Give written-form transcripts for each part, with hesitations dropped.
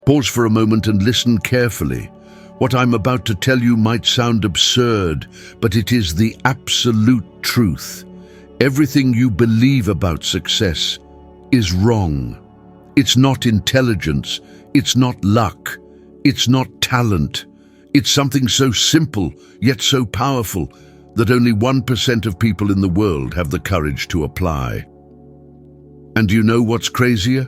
Pause for a moment and listen carefully. What I'm about to tell you might sound absurd, but it is the absolute truth. Everything you believe about success is wrong. It's not intelligence, it's not luck, it's not talent. It's something so simple, yet so powerful, that only 1% of people in the world have the courage to apply. And do you know what's crazier?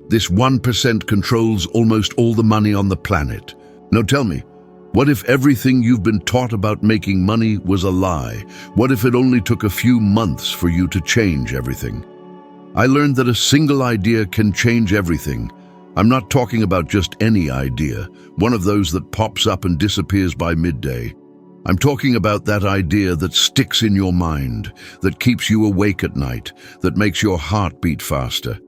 This 1% controls almost all the money on the planet. Now tell me, what if everything you've been taught about making money was a lie? What if it only took a few months for you to change everything? I learned that a single idea can change everything. I'm not talking about just any idea, one of those that pops up and disappears by midday. I'm talking about that idea that sticks in your mind, that keeps you awake at night, that makes your heart beat faster.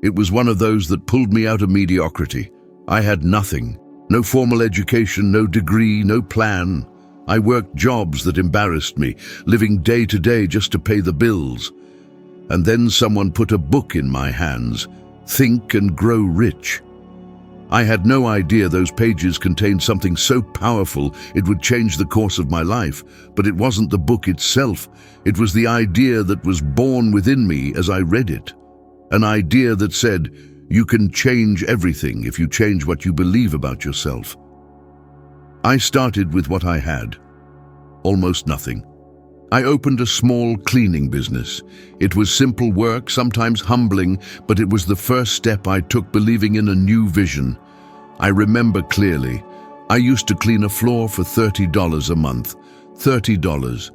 It was one of those that pulled me out of mediocrity. I had nothing, no formal education, no degree, no plan. I worked jobs that embarrassed me, living day to day just to pay the bills. And then someone put a book in my hands, Think and Grow Rich. I had no idea those pages contained something so powerful it would change the course of my life, but it wasn't the book itself. It was the idea that was born within me as I read it. An idea that said, you can change everything if you change what you believe about yourself. I started with what I had, almost nothing. I opened a small cleaning business. It was simple work, sometimes humbling, but it was the first step I took believing in a new vision. I remember clearly, I used to clean a floor for $30 a month. $30.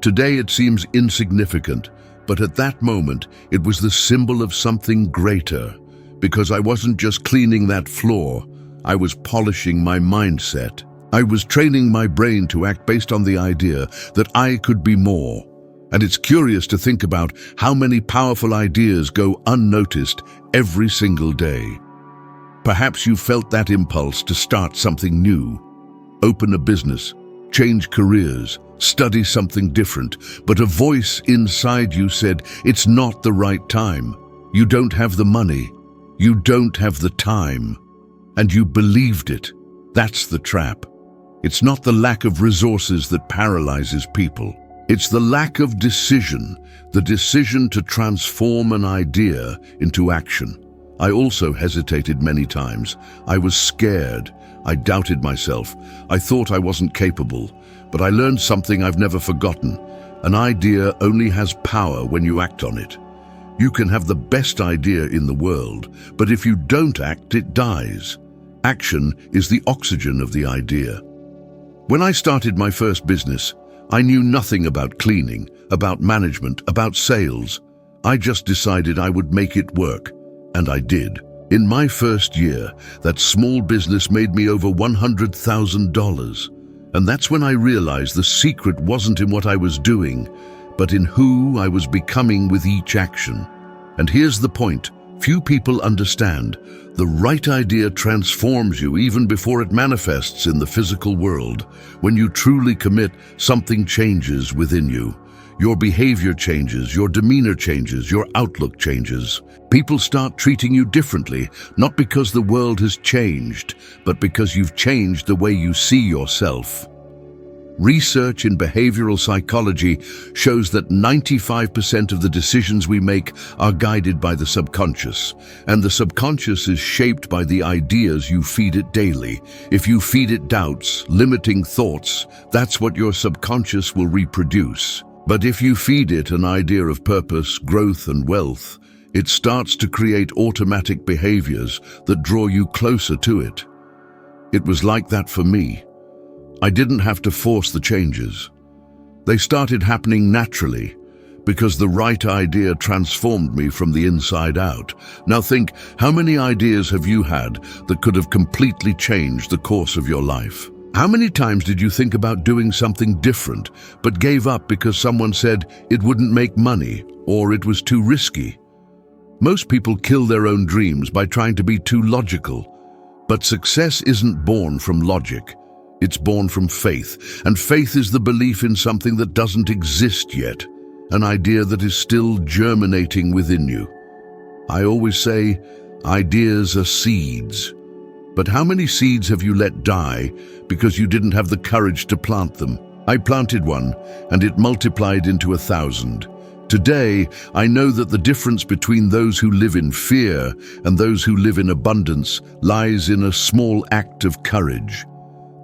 Today it seems insignificant, but at that moment it was the symbol of something greater. Because I wasn't just cleaning that floor, I was polishing my mindset. I was training my brain to act based on the idea that I could be more. And it's curious to think about how many powerful ideas go unnoticed every single day. Perhaps you felt that impulse to start something new, open a business, change careers, study something different, but a voice inside you said, it's not the right time. You don't have the money. You don't have the time. And you believed it. That's the trap. It's not the lack of resources that paralyzes people. It's the lack of decision, the decision to transform an idea into action. I also hesitated many times. I was scared. I doubted myself. I thought I wasn't capable. But I learned something I've never forgotten. An idea only has power when you act on it. You can have the best idea in the world, but if you don't act, it dies. Action is the oxygen of the idea. When I started my first business, I knew nothing about cleaning, about management, about sales. I just decided I would make it work, and I did. In my first year, that small business made me over $100,000. And that's when I realized the secret wasn't in what I was doing, but in who I was becoming with each action. And here's the point. Few people understand. The right idea transforms you even before it manifests in the physical world. When you truly commit, something changes within you. Your behavior changes, your demeanor changes, your outlook changes. People start treating you differently, not because the world has changed, but because you've changed the way you see yourself. Research in behavioral psychology shows that 95% of the decisions we make are guided by the subconscious, and the subconscious is shaped by the ideas you feed it daily. If you feed it doubts, limiting thoughts, that's what your subconscious will reproduce. But if you feed it an idea of purpose, growth, and wealth, it starts to create automatic behaviors that draw you closer to it. It was like that for me. I didn't have to force the changes. They started happening naturally because the right idea transformed me from the inside out. Now think, how many ideas have you had that could have completely changed the course of your life? How many times did you think about doing something different but gave up because someone said it wouldn't make money or it was too risky? Most people kill their own dreams by trying to be too logical. But success isn't born from logic. It's born from faith, and faith is the belief in something that doesn't exist yet, an idea that is still germinating within you. I always say, ideas are seeds. But how many seeds have you let die because you didn't have the courage to plant them? I planted one, and it multiplied into 1,000. Today, I know that the difference between those who live in fear and those who live in abundance lies in a small act of courage,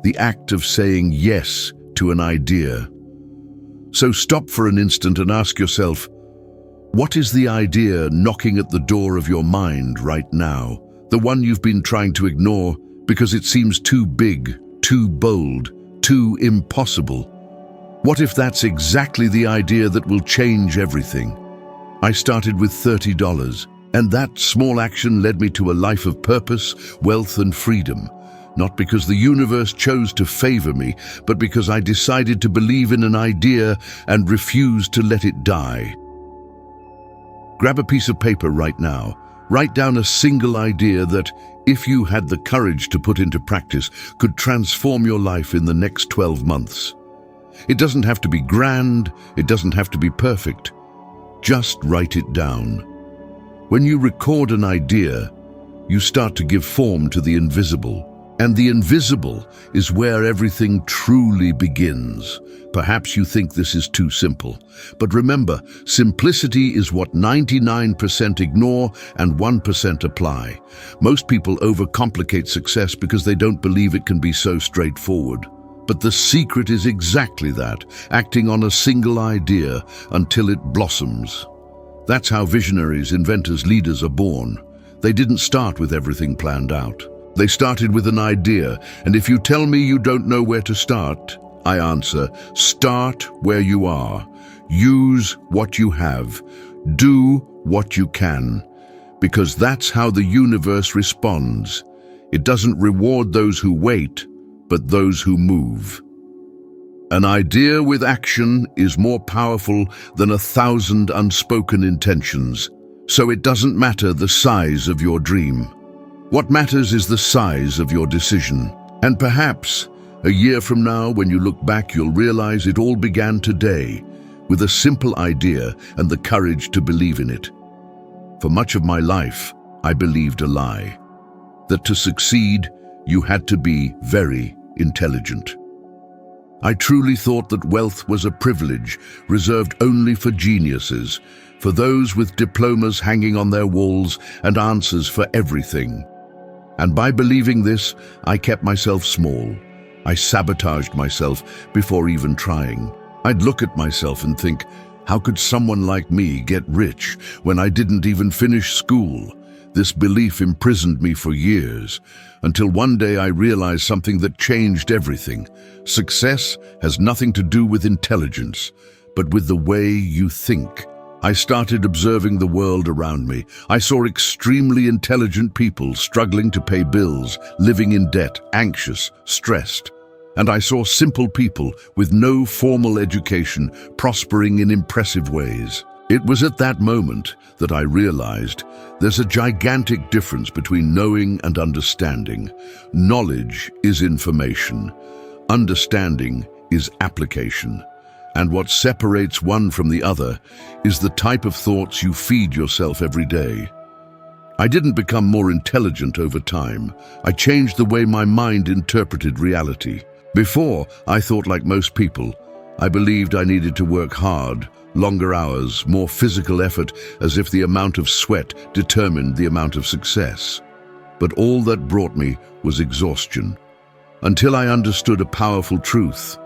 the act of saying yes to an idea. So stop for an instant and ask yourself, what is the idea knocking at the door of your mind right now? The one you've been trying to ignore because it seems too big, too bold, too impossible. What if that's exactly the idea that will change everything? I started with $30, and that small action led me to a life of purpose, wealth, and freedom. Not because the universe chose to favor me, but because I decided to believe in an idea and refuse to let it die. Grab a piece of paper right now. Write down a single idea that, if you had the courage to put into practice, could transform your life in the next 12 months. It doesn't have to be grand, it doesn't have to be perfect. Just write it down. When you record an idea, you start to give form to the invisible. And the invisible is where everything truly begins. Perhaps you think this is too simple. But remember, simplicity is what 99% ignore and 1% apply. Most people overcomplicate success because they don't believe it can be so straightforward. But the secret is exactly that, acting on a single idea until it blossoms. That's how visionaries, inventors, leaders are born. They didn't start with everything planned out. They started with an idea, and if you tell me you don't know where to start, I answer, start where you are. Use what you have. Do what you can. Because that's how the universe responds. It doesn't reward those who wait, but those who move. An idea with action is more powerful than 1,000 unspoken intentions. So it doesn't matter the size of your dream. What matters is the size of your decision. And perhaps, a year from now, when you look back, you'll realize it all began today, with a simple idea and the courage to believe in it. For much of my life, I believed a lie. That to succeed, you had to be very intelligent. I truly thought that wealth was a privilege reserved only for geniuses, for those with diplomas hanging on their walls and answers for everything. And by believing this, I kept myself small. I sabotaged myself before even trying. I'd look at myself and think, how could someone like me get rich when I didn't even finish school? This belief imprisoned me for years, until one day I realized something that changed everything. Success has nothing to do with intelligence, but with the way you think. I started observing the world around me. I saw extremely intelligent people struggling to pay bills, living in debt, anxious, stressed. And I saw simple people with no formal education prospering in impressive ways. It was at that moment that I realized there's a gigantic difference between knowing and understanding. Knowledge is information. Understanding is application. And what separates one from the other is the type of thoughts you feed yourself every day. I didn't become more intelligent over time. I changed the way my mind interpreted reality. Before, I thought like most people. I believed I needed to work hard, longer hours, more physical effort, as if the amount of sweat determined the amount of success. But all that brought me was exhaustion. Until I understood a powerful truth.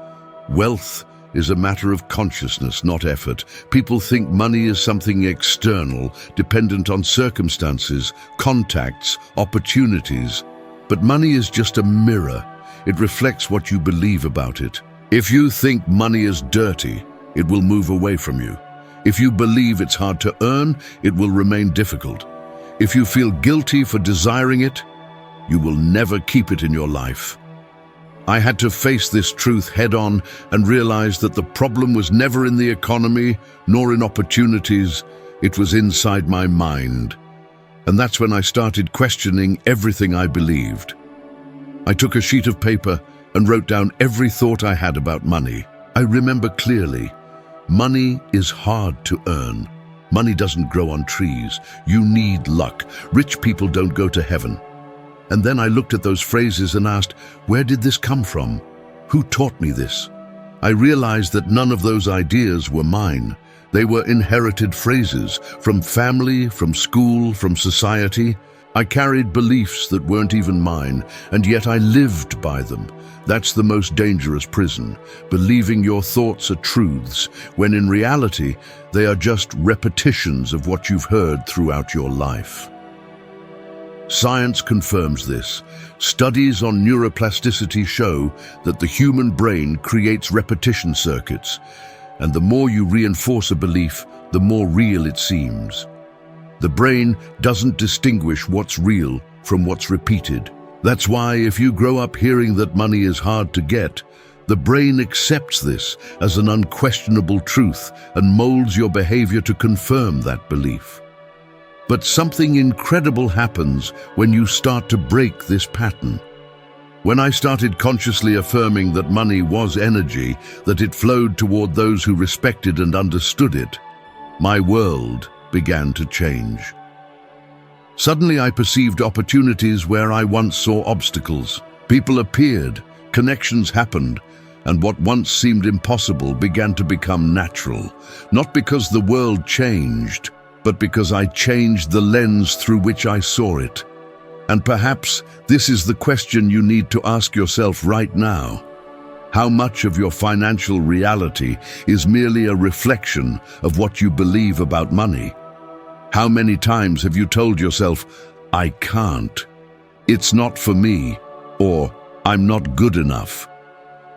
Wealth is a matter of consciousness, not effort. People think money is something external, dependent on circumstances, contacts, opportunities. But money is just a mirror. It reflects what you believe about it. If you think money is dirty, it will move away from you. If you believe it's hard to earn, it will remain difficult. If you feel guilty for desiring it, you will never keep it in your life. I had to face this truth head-on and realize that the problem was never in the economy, nor in opportunities. It was inside my mind. And that's when I started questioning everything I believed. I took a sheet of paper and wrote down every thought I had about money. I remember clearly, money is hard to earn. Money doesn't grow on trees. You need luck. Rich people don't go to heaven. And then I looked at those phrases and asked, where did this come from? Who taught me this? I realized that none of those ideas were mine. They were inherited phrases from family, from school, from society. I carried beliefs that weren't even mine, and yet I lived by them. That's the most dangerous prison, believing your thoughts are truths, when in reality, they are just repetitions of what you've heard throughout your life. Science confirms this. Studies on neuroplasticity show that the human brain creates repetition circuits, and the more you reinforce a belief, the more real it seems. The brain doesn't distinguish what's real from what's repeated. That's why if you grow up hearing that money is hard to get, the brain accepts this as an unquestionable truth and molds your behavior to confirm that belief. But something incredible happens when you start to break this pattern. When I started consciously affirming that money was energy, that it flowed toward those who respected and understood it, my world began to change. Suddenly I perceived opportunities where I once saw obstacles. People appeared, connections happened, and what once seemed impossible began to become natural, not because the world changed, but because I changed the lens through which I saw it. And perhaps this is the question you need to ask yourself right now. How much of your financial reality is merely a reflection of what you believe about money? How many times have you told yourself, I can't, it's not for me, or I'm not good enough?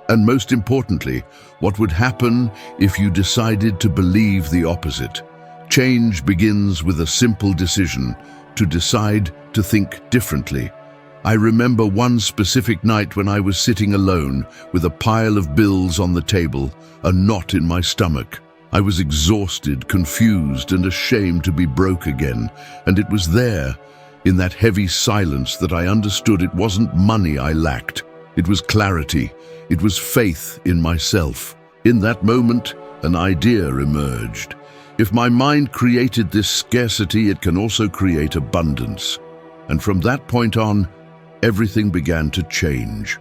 And most importantly, what would happen if you decided to believe the opposite? Change begins with a simple decision, to decide to think differently. I remember one specific night when I was sitting alone with a pile of bills on the table, a knot in my stomach. I was exhausted, confused, and ashamed to be broke again. And it was there, in that heavy silence, that I understood it wasn't money I lacked. It was clarity. It was faith in myself. In that moment, an idea emerged. If my mind created this scarcity, it can also create abundance. And from that point on, everything began to change.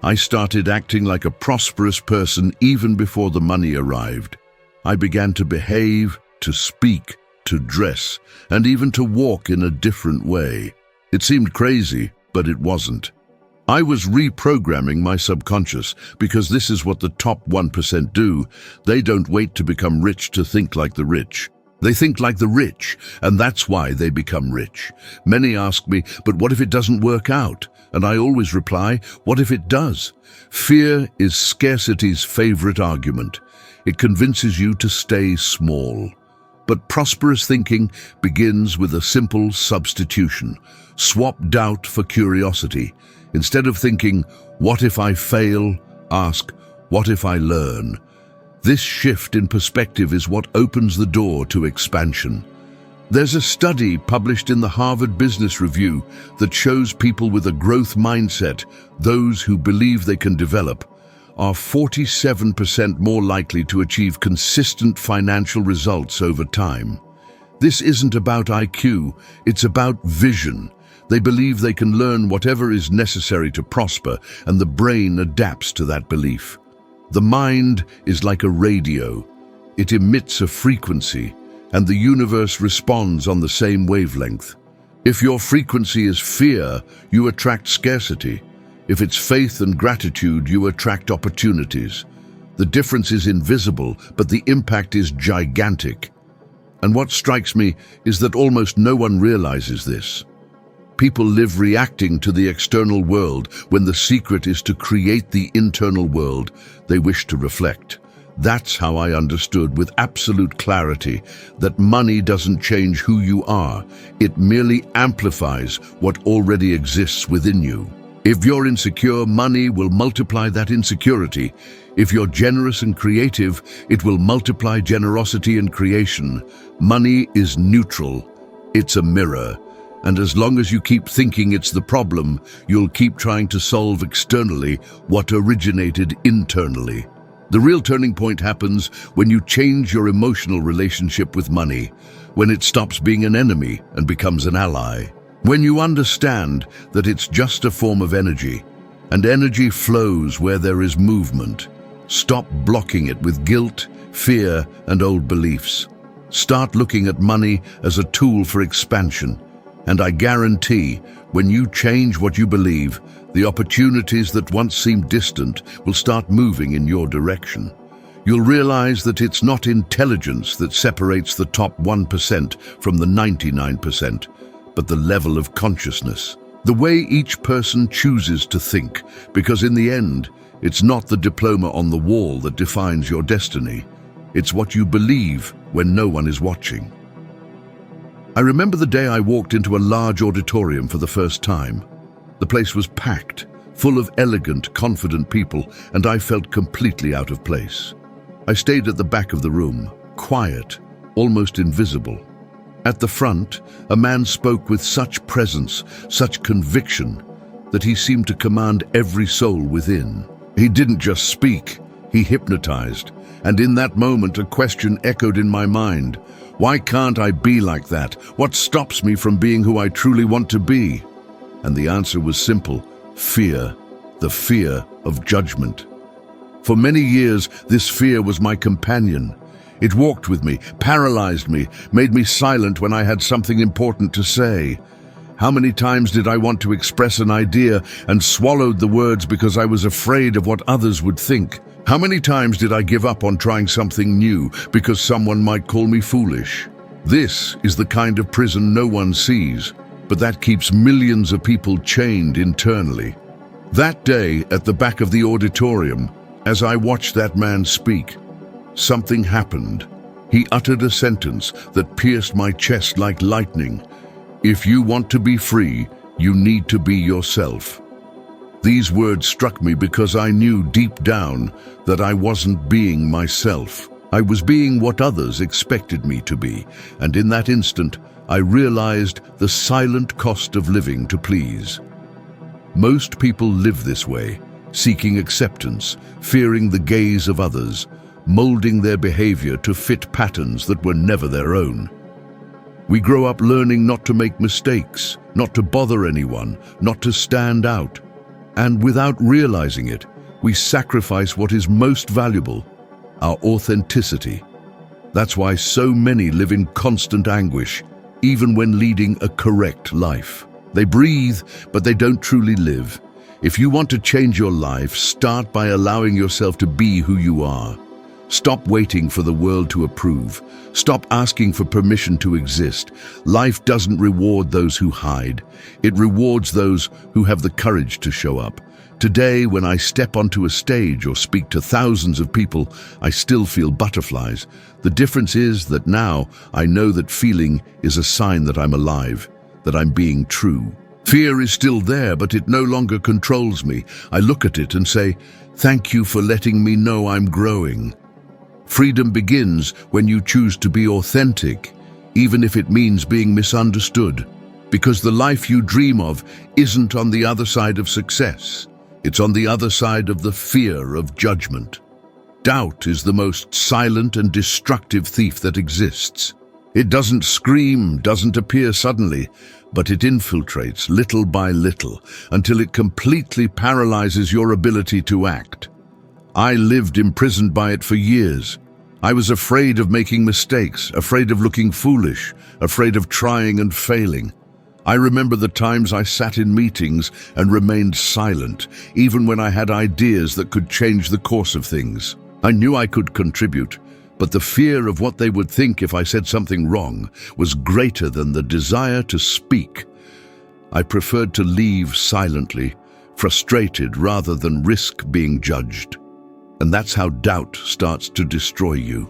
I started acting like a prosperous person even before the money arrived. I began to behave, to speak, to dress, and even to walk in a different way. It seemed crazy, but it wasn't. I was reprogramming my subconscious, because this is what the top 1% do. They don't wait to become rich to think like the rich. They think like the rich, and that's why they become rich. Many ask me, but what if it doesn't work out? And I always reply, what if it does? Fear is scarcity's favorite argument. It convinces you to stay small. But prosperous thinking begins with a simple substitution. Swap doubt for curiosity. Instead of thinking, what if I fail? Ask, what if I learn? This shift in perspective is what opens the door to expansion. There's a study published in the Harvard Business Review that shows people with a growth mindset, those who believe they can develop, are 47% more likely to achieve consistent financial results over time. This isn't about IQ, it's about vision. They believe they can learn whatever is necessary to prosper, and the brain adapts to that belief. The mind is like a radio. It emits a frequency, and the universe responds on the same wavelength. If your frequency is fear, you attract scarcity. If it's faith and gratitude, you attract opportunities. The difference is invisible, but the impact is gigantic. And what strikes me is that almost no one realizes this. People live reacting to the external world when the secret is to create the internal world they wish to reflect. That's how I understood with absolute clarity that money doesn't change who you are. It merely amplifies what already exists within you. If you're insecure, money will multiply that insecurity. If you're generous and creative, it will multiply generosity and creation. Money is neutral. It's a mirror. And as long as you keep thinking it's the problem, you'll keep trying to solve externally what originated internally. The real turning point happens when you change your emotional relationship with money, when it stops being an enemy and becomes an ally. When you understand that it's just a form of energy, and energy flows where there is movement, stop blocking it with guilt, fear, and old beliefs. Start looking at money as a tool for expansion, and I guarantee, when you change what you believe, the opportunities that once seemed distant will start moving in your direction. You'll realize that it's not intelligence that separates the top 1% from the 99%, but the level of consciousness. The way each person chooses to think, because in the end, it's not the diploma on the wall that defines your destiny. It's what you believe when no one is watching. I remember the day I walked into a large auditorium for the first time. The place was packed, full of elegant, confident people, and I felt completely out of place. I stayed at the back of the room, quiet, almost invisible. At the front, a man spoke with such presence, such conviction, that he seemed to command every soul within. He didn't just speak, he hypnotized. And in that moment, a question echoed in my mind. Why can't I be like that? What stops me from being who I truly want to be? And the answer was simple: fear. The fear of judgment. For many years, this fear was my companion. It walked with me, paralyzed me, made me silent when I had something important to say. How many times did I want to express an idea and swallowed the words because I was afraid of what others would think? How many times did I give up on trying something new because someone might call me foolish? This is the kind of prison no one sees, but that keeps millions of people chained internally. That day, at the back of the auditorium, as I watched that man speak, something happened. He uttered a sentence that pierced my chest like lightning. If you want to be free, you need to be yourself. These words struck me because I knew deep down that I wasn't being myself. I was being what others expected me to be, and in that instant, I realized the silent cost of living to please. Most people live this way, seeking acceptance, fearing the gaze of others, molding their behavior to fit patterns that were never their own. We grow up learning not to make mistakes, not to bother anyone, not to stand out. And without realizing it, we sacrifice what is most valuable, our authenticity. That's why so many live in constant anguish, even when leading a correct life. They breathe, but they don't truly live. If you want to change your life, start by allowing yourself to be who you are. Stop waiting for the world to approve. Stop asking for permission to exist. Life doesn't reward those who hide. It rewards those who have the courage to show up. Today, when I step onto a stage or speak to thousands of people, I still feel butterflies. The difference is that now I know that feeling is a sign that I'm alive, that I'm being true. Fear is still there, but it no longer controls me. I look at it and say, "Thank you for letting me know I'm growing." Freedom begins when you choose to be authentic, even if it means being misunderstood. Because the life you dream of isn't on the other side of success. It's on the other side of the fear of judgment. Doubt is the most silent and destructive thief that exists. It doesn't scream, doesn't appear suddenly, but it infiltrates little by little until it completely paralyzes your ability to act. I lived imprisoned by it for years. I was afraid of making mistakes, afraid of looking foolish, afraid of trying and failing. I remember the times I sat in meetings and remained silent, even when I had ideas that could change the course of things. I knew I could contribute, but the fear of what they would think if I said something wrong was greater than the desire to speak. I preferred to leave silently, frustrated rather than risk being judged. And that's how doubt starts to destroy you.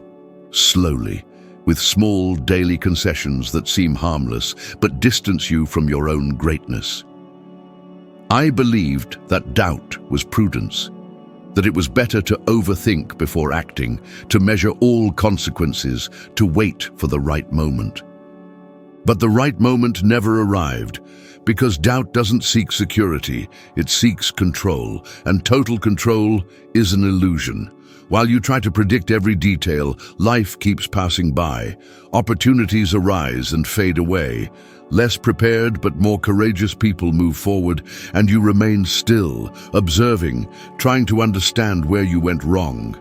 Slowly, with small daily concessions that seem harmless, but distance you from your own greatness. I believed that doubt was prudence, that it was better to overthink before acting, to measure all consequences, to wait for the right moment. But the right moment never arrived, because doubt doesn't seek security, it seeks control, and total control is an illusion. While you try to predict every detail, life keeps passing by. Opportunities arise and fade away. Less prepared but more courageous people move forward, and you remain still, observing, trying to understand where you went wrong.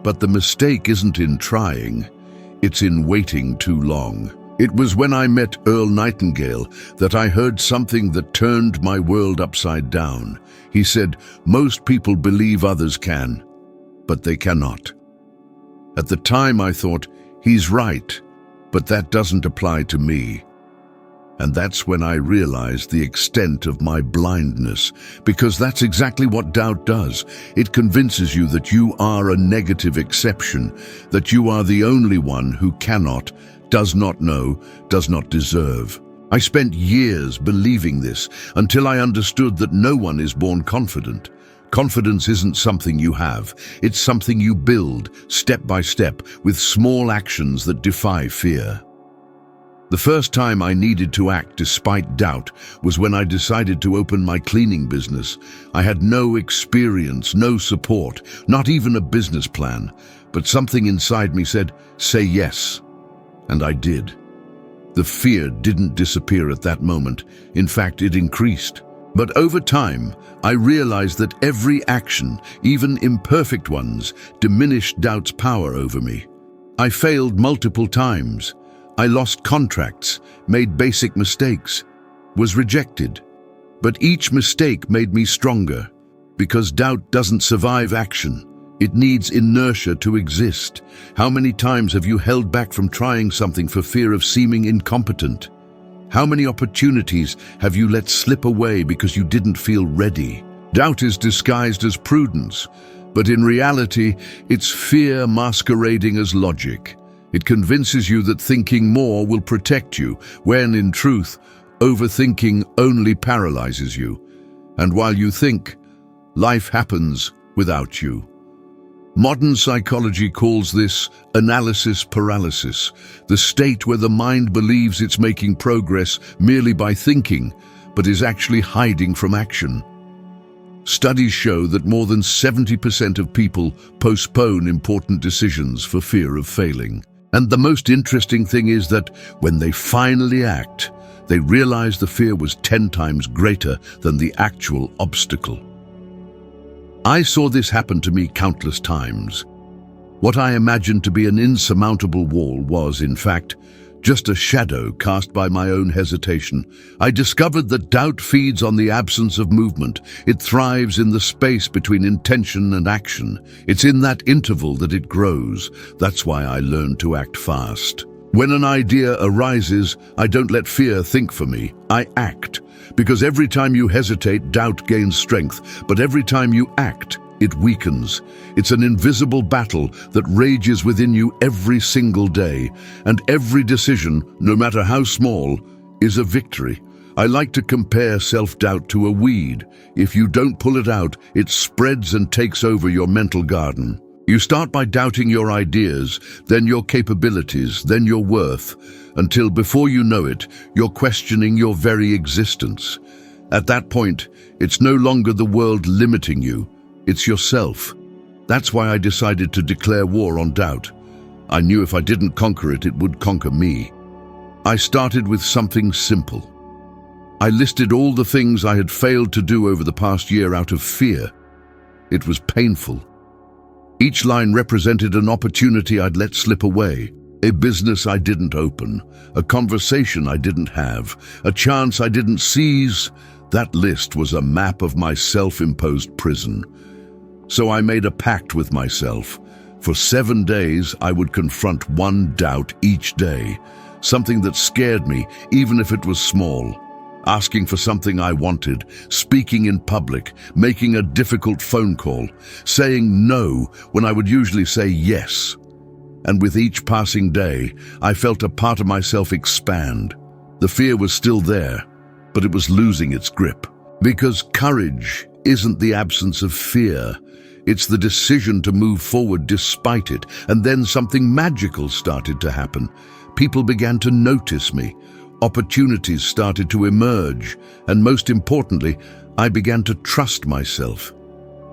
But the mistake isn't in trying, it's in waiting too long. It was when I met Earl Nightingale that I heard something that turned my world upside down. He said, "Most people believe others can, but they cannot." At the time I thought, he's right, but that doesn't apply to me. And that's when I realized the extent of my blindness, because that's exactly what doubt does. It convinces you that you are a negative exception, that you are the only one who cannot, does not know, does not deserve. I spent years believing this until I understood that no one is born confident. Confidence isn't something you have, it's something you build, step by step, with small actions that defy fear. The first time I needed to act despite doubt was when I decided to open my cleaning business. I had no experience, no support, not even a business plan, but something inside me said, "Say yes." And I did. The fear didn't disappear at that moment. In fact, it increased. But over time, I realized that every action, even imperfect ones, diminished doubt's power over me. I failed multiple times. I lost contracts, made basic mistakes, was rejected. But each mistake made me stronger, because doubt doesn't survive action. It needs inertia to exist. How many times have you held back from trying something for fear of seeming incompetent? How many opportunities have you let slip away because you didn't feel ready? Doubt is disguised as prudence, but in reality, it's fear masquerading as logic. It convinces you that thinking more will protect you, when in truth, overthinking only paralyzes you. And while you think, life happens without you. Modern psychology calls this analysis paralysis, the state where the mind believes it's making progress merely by thinking, but is actually hiding from action. Studies show that more than 70% of people postpone important decisions for fear of failing. And the most interesting thing is that when they finally act, they realize the fear was 10 times greater than the actual obstacle. I saw this happen to me countless times. What I imagined to be an insurmountable wall was, in fact, just a shadow cast by my own hesitation. I discovered that doubt feeds on the absence of movement. It thrives in the space between intention and action. It's in that interval that it grows. That's why I learned to act fast. When an idea arises, I don't let fear think for me. I act. Because every time you hesitate, doubt gains strength. But every time you act, it weakens. It's an invisible battle that rages within you every single day. And every decision, no matter how small, is a victory. I like to compare self-doubt to a weed. If you don't pull it out, it spreads and takes over your mental garden. You start by doubting your ideas, then your capabilities, then your worth, until before you know it, you're questioning your very existence. At that point, it's no longer the world limiting you. It's yourself. That's why I decided to declare war on doubt. I knew if I didn't conquer it, it would conquer me. I started with something simple. I listed all the things I had failed to do over the past year out of fear. It was painful. Each line represented an opportunity I'd let slip away, a business I didn't open, a conversation I didn't have, a chance I didn't seize. That list was a map of my self-imposed prison. So I made a pact with myself. For 7 days, I would confront one doubt each day, something that scared me, even if it was small. Asking for something I wanted, speaking in public, making a difficult phone call, saying no when I would usually say yes. And with each passing day, I felt a part of myself expand. The fear was still there, but it was losing its grip. Because courage isn't the absence of fear. It's the decision to move forward despite it. And then something magical started to happen. People began to notice me. Opportunities started to emerge. And most importantly, I began to trust myself.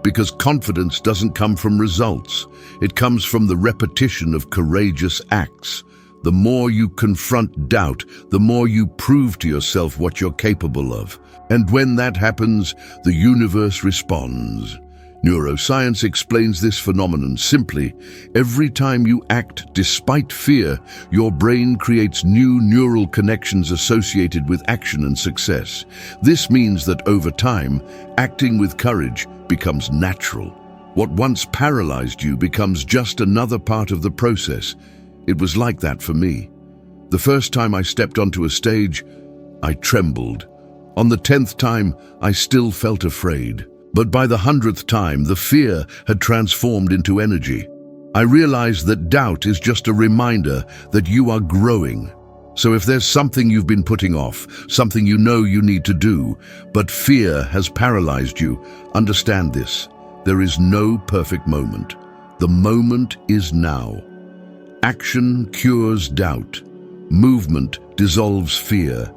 Because confidence doesn't come from results. It comes from the repetition of courageous acts. The more you confront doubt, the more you prove to yourself what you're capable of. And when that happens, the universe responds. Neuroscience explains this phenomenon simply. Every time you act despite fear, your brain creates new neural connections associated with action and success. This means that over time, acting with courage becomes natural. What once paralyzed you becomes just another part of the process. It was like that for me. The first time I stepped onto a stage, I trembled. On the 10th time, I still felt afraid. But by the 100th time, the fear had transformed into energy. I realized that doubt is just a reminder that you are growing. So if there's something you've been putting off, something you know you need to do, but fear has paralyzed you, understand this. There is no perfect moment. The moment is now. Action cures doubt. Movement dissolves fear.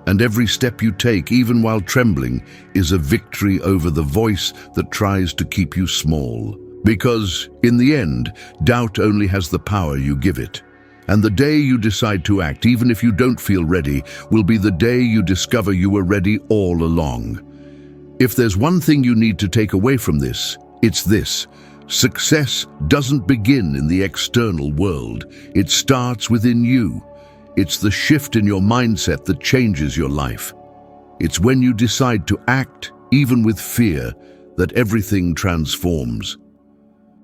And every step you take, even while trembling, is a victory over the voice that tries to keep you small. Because, in the end, doubt only has the power you give it. And the day you decide to act, even if you don't feel ready, will be the day you discover you were ready all along. If there's one thing you need to take away from this, it's this. Success doesn't begin in the external world. It starts within you. It's the shift in your mindset that changes your life. It's when you decide to act, even with fear, that everything transforms.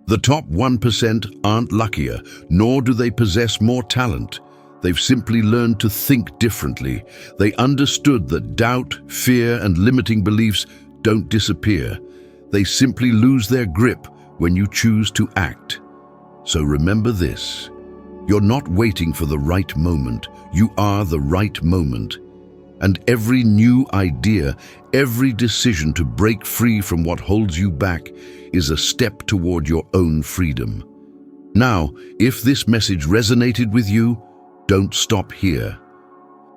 The top 1% aren't luckier, nor do they possess more talent. They've simply learned to think differently. They understood that doubt, fear, and limiting beliefs don't disappear. They simply lose their grip when you choose to act. So remember this. You're not waiting for the right moment. You are the right moment. And every new idea, every decision to break free from what holds you back is a step toward your own freedom. Now, if this message resonated with you, don't stop here.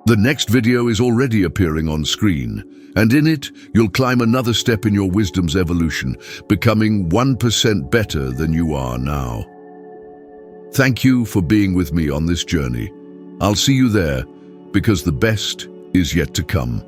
The next video is already appearing on screen, and in it, you'll climb another step in your wisdom's evolution, becoming 1% better than you are now. Thank you for being with me on this journey. I'll see you there, because the best is yet to come.